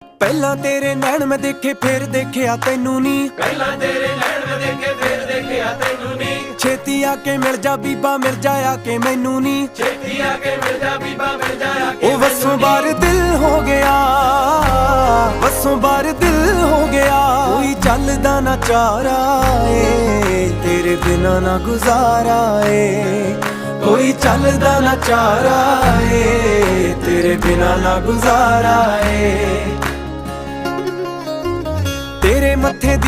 ਪਹਿਲਾਂ ਤੇਰੇ ਨੈਣ ਮੈਂ ਦੇਖੇ ਫਿਰ ਦੇਖਿਆ ਤੈਨੂੰ ਨੀ, ਪਹਿਲਾਂ ਤੇਰੇ ਨੈਣ ਮੈਂ ਦੇਖੇ ਫਿਰ ਦੇਖਿਆ ਤੈਨੂੰ ਨੀ। ਛੇਤੀ ਆ ਕੇ ਮਿਲ ਜਾ ਬੀਬਾ ਮਿਲ ਜਾ ਆ ਕੇ ਮੈਨੂੰ ਨੀ, ਛੇਤੀ ਆ ਕੇ ਮਿਲ ਜਾ ਬੀਬਾ ਮਿਲ ਜਾ ਆ ਕੇ ਉਹ ਵਸੋਂ ਬਾਰ ਦਿਲ ਹੋ ਗਿਆ, ਵਸੋਂ ਬਾਰ ਦਿਲ ਹੋ ਗਿਆ। ਕੋਈ ਚੱਲਦਾ ਨਾ ਚਾਰਾ ਏ ਤੇਰੇ ਬਿਨਾ ਨਾ ਗੁਜ਼ਾਰਾ ਏ, ਕੋਈ ਚੱਲਦਾ ਨਾ ਚਾਰਾ ਏ ਤੇਰੇ ਬਿਨਾ ਨਾ ਗੁਜ਼ਾਰਾ ਏ। ਤੇਰੇ ਮੱਥੇ ਦੀ